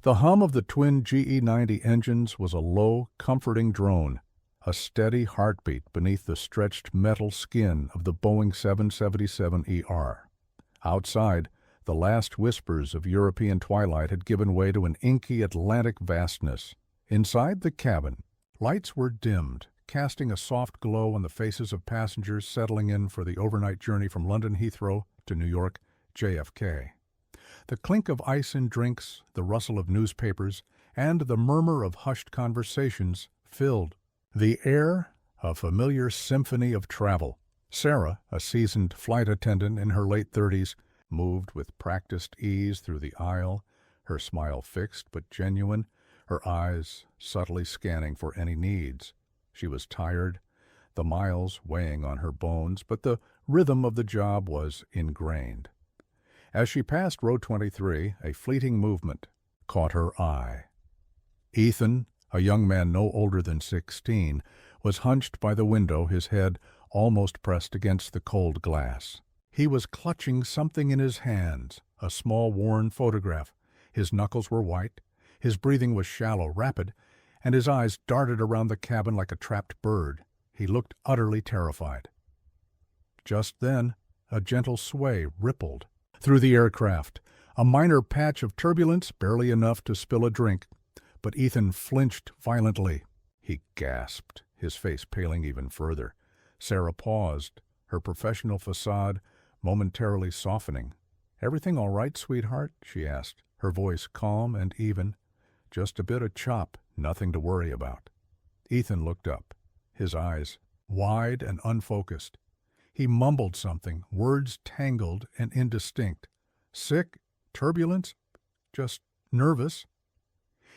The hum of the twin GE-90 engines was a low, comforting drone, a steady heartbeat beneath the stretched metal skin of the Boeing 777ER. Outside, the last whispers of European twilight had given way to an inky Atlantic vastness. Inside the cabin, lights were dimmed, casting a soft glow on the faces of passengers settling in for the overnight journey from London Heathrow to New York JFK. The clink of ice in drinks, the rustle of newspapers, and the murmur of hushed conversations filled the air, a familiar symphony of travel. Sarah, a seasoned flight attendant in her late 30s, moved with practiced ease through the aisle, her smile fixed but genuine, her eyes subtly scanning for any needs. She was tired, the miles weighing on her bones, but the rhythm of the job was ingrained. As she passed row 23, a fleeting movement caught her eye. Ethan, a young man no older than 16, was hunched by the window, his head almost pressed against the cold glass. He was clutching something in his hands, a small worn photograph. His knuckles were white, his breathing was shallow, rapid, and his eyes darted around the cabin like a trapped bird. He looked utterly terrified. Just then, a gentle sway rippled through the aircraft, a minor patch of turbulence, barely enough to spill a drink, but Ethan flinched violently. He gasped, his face paling even further. Sarah paused, her professional facade momentarily softening. "Everything all right, sweetheart?" she asked, her voice calm and even. "Just a bit of chop, nothing to worry about." Ethan looked up, his eyes wide and unfocused. He mumbled something, words tangled and indistinct. "Sick? Turbulence? Just nervous?"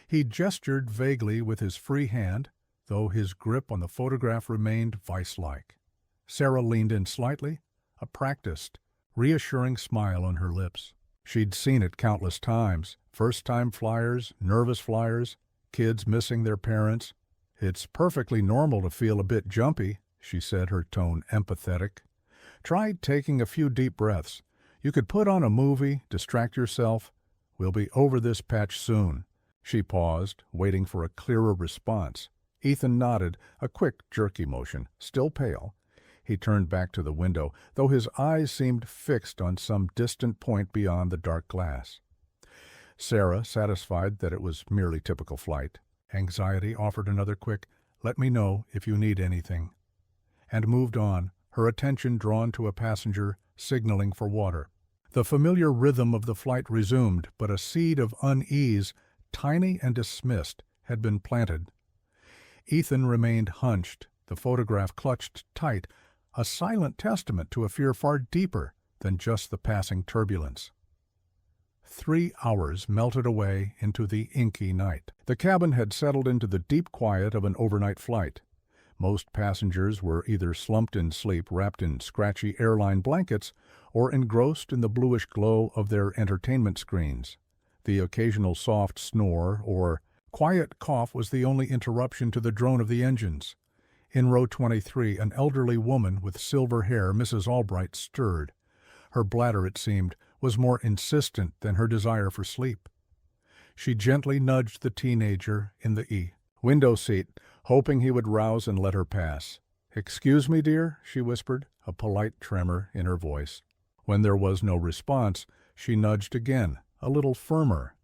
He gestured vaguely with his free hand, though his grip on the photograph remained vice-like. Sarah leaned in slightly, a practiced, reassuring smile on her lips. She'd seen it countless times, first-time flyers, nervous flyers, kids missing their parents. "It's perfectly normal to feel a bit jumpy," she said, her tone empathetic. "Try taking a few deep breaths. You could put on a movie, distract yourself. We'll be over this patch soon." She paused, waiting for a clearer response. Ethan nodded, a quick, jerky motion, still pale. He turned back to the window, though his eyes seemed fixed on some distant point beyond the dark glass. Sarah, satisfied that it was merely typical flight, anxiety offered another quick, "Let me know if you need anything," and moved on, her attention drawn to a passenger signaling for water. The familiar rhythm of the flight resumed, but a seed of unease, tiny and dismissed, had been planted. Ethan remained hunched, the photograph clutched tight, a silent testament to a fear far deeper than just the passing turbulence. 3 hours melted away into the inky night. The cabin had settled into the deep quiet of an overnight flight. Most passengers were either slumped in sleep, wrapped in scratchy airline blankets, or engrossed in the bluish glow of their entertainment screens. The occasional soft snore or quiet cough was the only interruption to the drone of the engines. In row 23, an elderly woman with silver hair, Mrs. Albright, stirred. Her bladder, it seemed, was more insistent than her desire for sleep. She gently nudged the teenager in the window seat, hoping he would rouse and let her pass. "Excuse me, dear," she whispered, a polite tremor in her voice. When there was no response, she nudged again, a little firmer.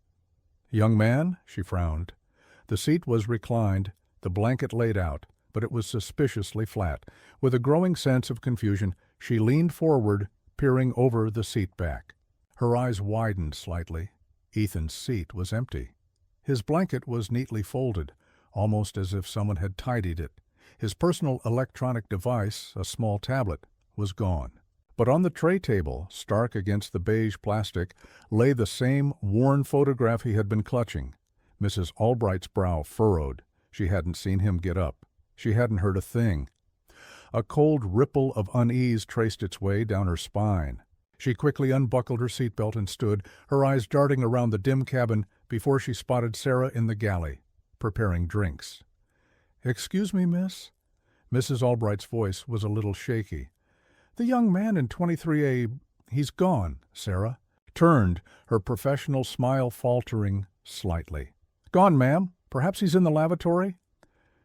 "Young man?" she frowned. The seat was reclined, the blanket laid out, but it was suspiciously flat. With a growing sense of confusion, she leaned forward, peering over the seat back. Her eyes widened slightly. Ethan's seat was empty. His blanket was neatly folded, almost as if someone had tidied it. His personal electronic device, a small tablet, was gone. But on the tray table, stark against the beige plastic, lay the same worn photograph he had been clutching. Mrs. Albright's brow furrowed. She hadn't seen him get up. She hadn't heard a thing. A cold ripple of unease traced its way down her spine. She quickly unbuckled her seatbelt and stood, her eyes darting around the dim cabin before she spotted Sarah in the galley, preparing drinks. "Excuse me, miss?" Mrs. Albright's voice was a little shaky. "The young man in 23A, he's gone, Sarah. turned, her professional smile faltering slightly. "Gone, ma'am. Perhaps he's in the lavatory?"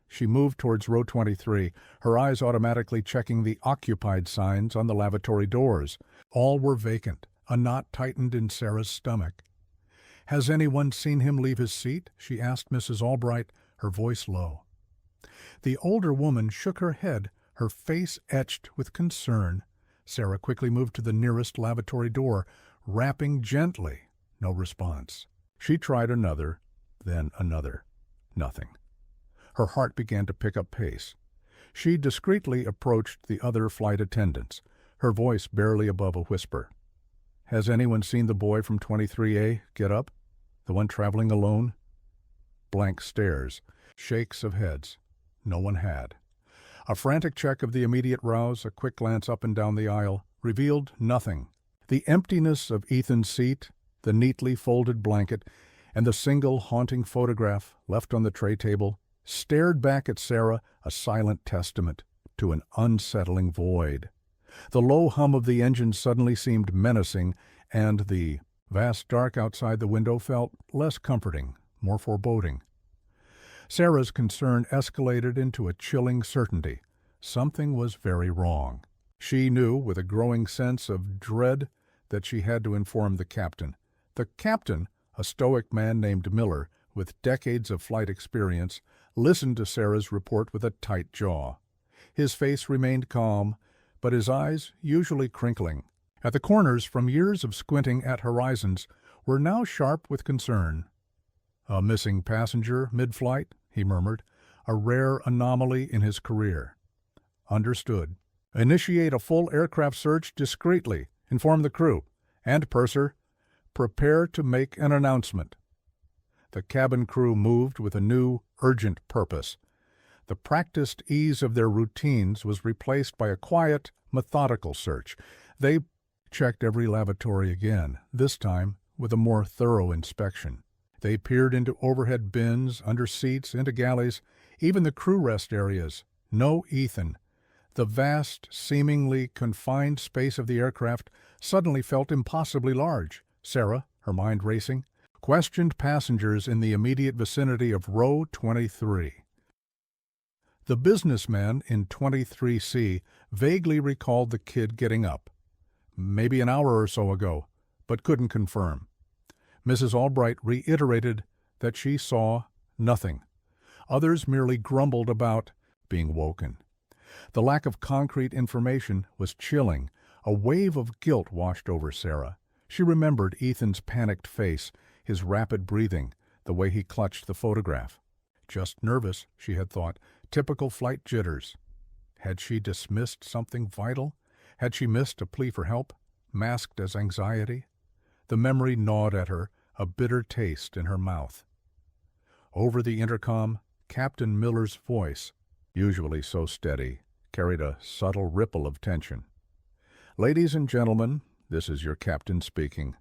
She moved towards row 23, her eyes automatically checking the occupied signs on the lavatory doors. All were vacant. A knot tightened in Sarah's stomach. "Has anyone seen him leave his seat?" she asked Mrs. Albright, her voice low. The older woman shook her head, her face etched with concern. Sarah quickly moved to the nearest lavatory door, rapping gently. No response. She tried another, then another. Nothing. Her heart began to pick up pace. She discreetly approached the other flight attendants, her voice barely above a whisper. "Has anyone seen the boy from 23A get up? The one traveling alone?" Blank stares, shakes of heads. No one had. A frantic check of the immediate rows, a quick glance up and down the aisle, revealed nothing. The emptiness of Ethan's seat, the neatly folded blanket, and the single haunting photograph left on the tray table stared back at Sarah, a silent testament to an unsettling void. The low hum of the engine suddenly seemed menacing, and the vast dark outside the window felt less comforting, more foreboding. Sarah's concern escalated into a chilling certainty. Something was very wrong. She knew, with a growing sense of dread, that she had to inform the captain. The captain, a stoic man named Miller, with decades of flight experience, listened to Sarah's report with a tight jaw. His face remained calm, but his eyes, usually crinkling at the corners from years of squinting at horizons, were now sharp with concern. "A missing passenger mid-flight," he murmured, "a rare anomaly in his career." "Understood. Initiate a full aircraft search discreetly. Inform the crew. And, purser, prepare to make an announcement." The cabin crew moved with a new, urgent purpose. The practiced ease of their routines was replaced by a quiet, methodical search. They checked every lavatory again, this time with a more thorough inspection. They peered into overhead bins, under seats, into galleys, even the crew rest areas. No Ethan. The vast, seemingly confined space of the aircraft suddenly felt impossibly large. Sarah, her mind racing, questioned passengers in the immediate vicinity of row 23. The businessman in 23C vaguely recalled the kid getting up, maybe an hour or so ago, but couldn't confirm. Mrs. Albright reiterated that she saw nothing. Others merely grumbled about being woken. The lack of concrete information was chilling. A wave of guilt washed over Sarah. She remembered Ethan's panicked face, his rapid breathing, the way he clutched the photograph. Just nervous, she had thought, typical flight jitters. Had she dismissed something vital? Had she missed a plea for help, masked as anxiety? The memory gnawed at her, a bitter taste in her mouth. Over the intercom, Captain Miller's voice, usually so steady, carried a subtle ripple of tension. "Ladies and gentlemen, this is your captain speaking.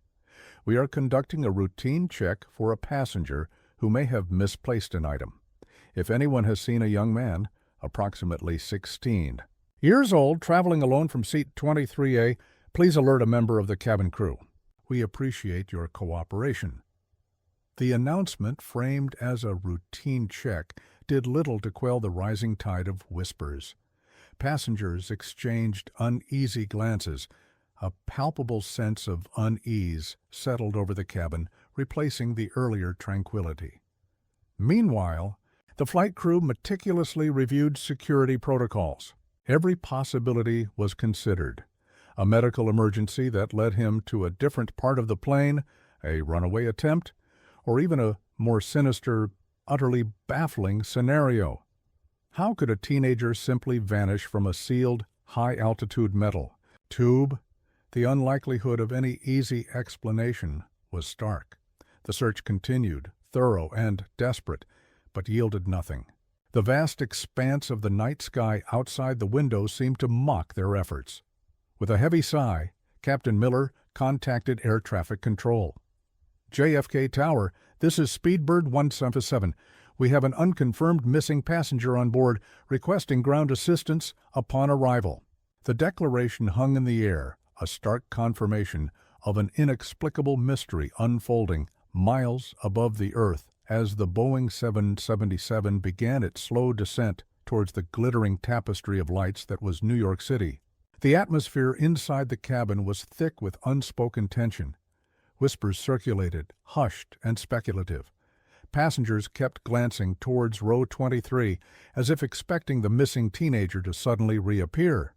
We are conducting a routine check for a passenger who may have misplaced an item. If anyone has seen a young man, approximately 16 years old, traveling alone from seat 23A, please alert a member of the cabin crew. We appreciate your cooperation." The announcement, framed as a routine check, did little to quell the rising tide of whispers. Passengers exchanged uneasy glances. A palpable sense of unease settled over the cabin, replacing the earlier tranquility. Meanwhile, the flight crew meticulously reviewed security protocols. Every possibility was considered. A medical emergency that led him to a different part of the plane, a runaway attempt, or even a more sinister, utterly baffling scenario. How could a teenager simply vanish from a sealed, high-altitude metal tube? The unlikelihood of any easy explanation was stark. The search continued, thorough and desperate, but yielded nothing. The vast expanse of the night sky outside the window seemed to mock their efforts. With a heavy sigh, Captain Miller contacted Air Traffic Control. "JFK Tower, this is Speedbird 177. We have an unconfirmed missing passenger on board requesting ground assistance upon arrival." The declaration hung in the air, a stark confirmation, of an inexplicable mystery unfolding miles above the Earth as the Boeing 777 began its slow descent towards the glittering tapestry of lights that was New York City. The atmosphere inside the cabin was thick with unspoken tension. Whispers circulated, hushed and speculative. Passengers kept glancing towards row 23 as if expecting the missing teenager to suddenly reappear.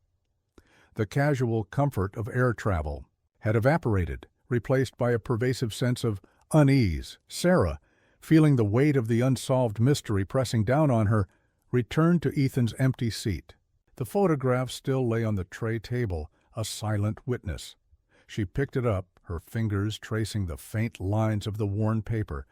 The casual comfort of air travel had evaporated, replaced by a pervasive sense of unease. Sarah, feeling the weight of the unsolved mystery pressing down on her, returned to Ethan's empty seat. The photograph still lay on the tray table, a silent witness. She picked it up, her fingers tracing the faint lines of the worn paper.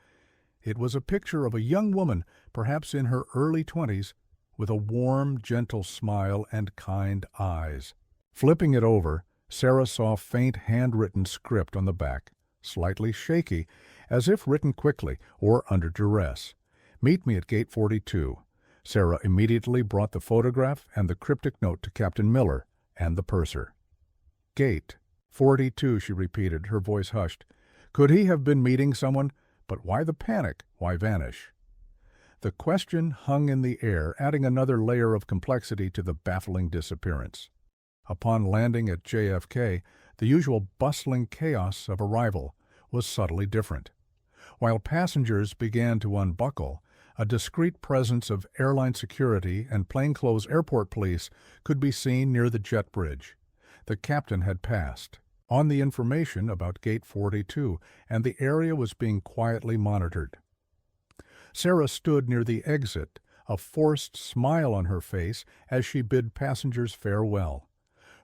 It was a picture of a young woman, perhaps in her early 20s, with a warm, gentle smile and kind eyes. Flipping it over, Sarah saw faint handwritten script on the back, slightly shaky, as if written quickly or under duress. "Meet me at gate 42. Sarah immediately brought the photograph and the cryptic note to Captain Miller and the purser. "Gate 42, she repeated, her voice hushed. Could he have been meeting someone? But why the panic? Why vanish? The question hung in the air, adding another layer of complexity to the baffling disappearance. Upon landing at JFK, the usual bustling chaos of arrival was subtly different. While passengers began to unbuckle, a discreet presence of airline security and plainclothes airport police could be seen near the jet bridge. The captain had passed on the information about Gate 42, and the area was being quietly monitored. Sarah stood near the exit, a forced smile on her face as she bid passengers farewell.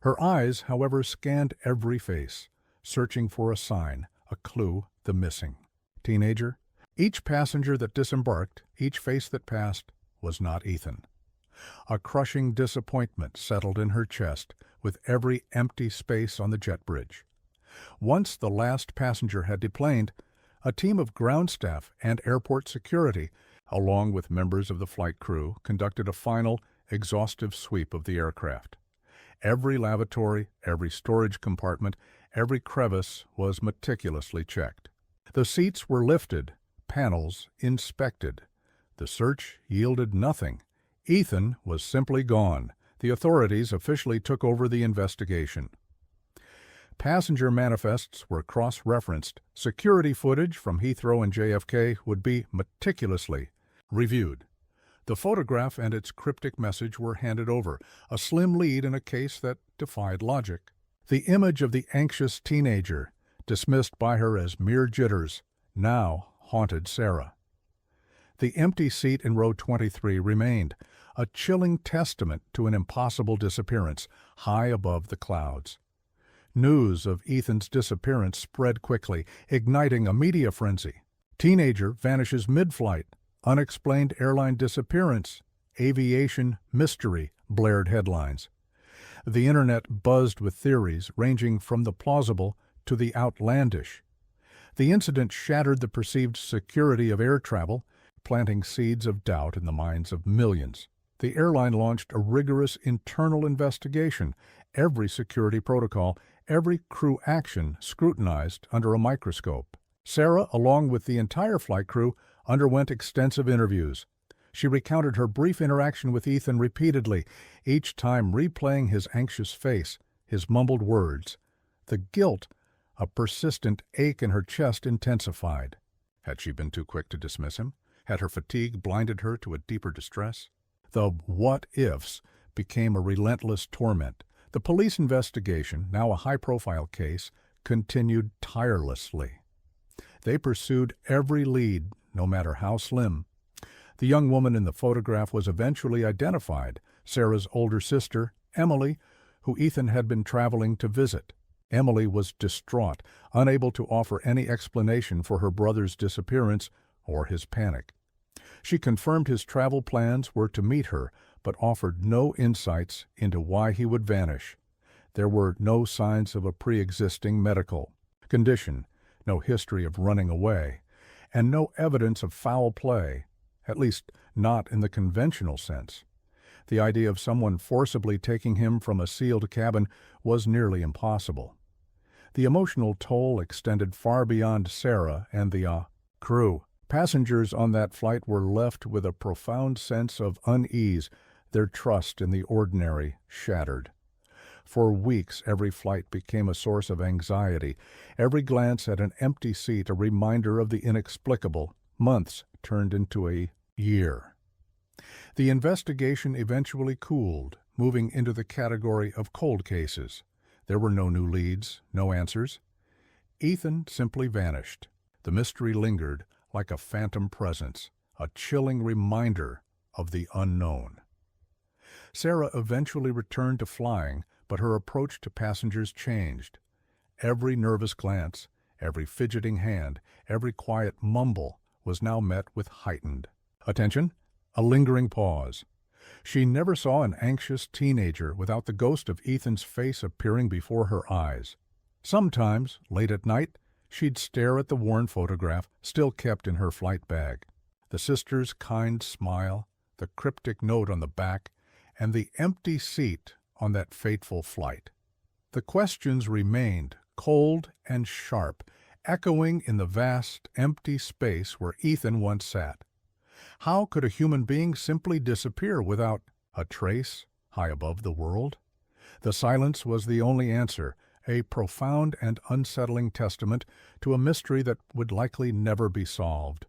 Her eyes, however, scanned every face, searching for a sign, a clue, the missing teenager. Each passenger that disembarked, each face that passed, was not Ethan. A crushing disappointment settled in her chest with every empty space on the jet bridge. Once the last passenger had deplaned, a team of ground staff and airport security, along with members of the flight crew, conducted a final, exhaustive sweep of the aircraft. Every lavatory, every storage compartment, every crevice was meticulously checked. The seats were lifted, panels inspected. The search yielded nothing. Ethan was simply gone. The authorities officially took over the investigation. Passenger manifests were cross-referenced. Security footage from Heathrow and JFK would be meticulously reviewed. The photograph and its cryptic message were handed over, a slim lead in a case that defied logic. The image of the anxious teenager, dismissed by her as mere jitters, now haunted Sarah. The empty seat in row 23 remained, a chilling testament to an impossible disappearance high above the clouds. News of Ethan's disappearance spread quickly, igniting a media frenzy. Teenager vanishes mid-flight. Unexplained airline disappearance. Aviation mystery, blared headlines. The internet buzzed with theories ranging from the plausible to the outlandish. The incident shattered the perceived security of air travel, planting seeds of doubt in the minds of millions. The airline launched a rigorous internal investigation, every security protocol, every crew action scrutinized under a microscope. Sarah, along with the entire flight crew, underwent extensive interviews. She recounted her brief interaction with Ethan repeatedly, each time replaying his anxious face, his mumbled words. The guilt, a persistent ache in her chest, intensified. Had she been too quick to dismiss him? Had her fatigue blinded her to a deeper distress? The what-ifs became a relentless torment. The police investigation, now a high-profile case, continued tirelessly. They pursued every lead, no matter how slim. The young woman in the photograph was eventually identified, Sarah's older sister, Emily, who Ethan had been traveling to visit. Emily was distraught, unable to offer any explanation for her brother's disappearance or his panic. She confirmed his travel plans were to meet her, but offered no insights into why he would vanish. There were no signs of a pre-existing medical condition, no history of running away, and no evidence of foul play, at least not in the conventional sense. The idea of someone forcibly taking him from a sealed cabin was nearly impossible. The emotional toll extended far beyond Sarah and the crew. Passengers on that flight were left with a profound sense of unease, their trust in the ordinary shattered. For weeks, every flight became a source of anxiety, every glance at an empty seat a reminder of the inexplicable. Months turned into a year. The investigation eventually cooled, moving into the category of cold cases. There were no new leads, no answers. Ethan simply vanished. The mystery lingered like a phantom presence, a chilling reminder of the unknown. Sarah eventually returned to flying, but her approach to passengers changed. Every nervous glance, every fidgeting hand, every quiet mumble was now met with heightened attention, a lingering pause. She never saw an anxious teenager without the ghost of Ethan's face appearing before her eyes. Sometimes, late at night, she'd stare at the worn photograph still kept in her flight bag. The sister's kind smile, the cryptic note on the back, and the empty seat on that fateful flight. The questions remained, cold and sharp, echoing in the vast, empty space where Ethan once sat. How could a human being simply disappear without a trace high above the world? The silence was the only answer, a profound and unsettling testament to a mystery that would likely never be solved.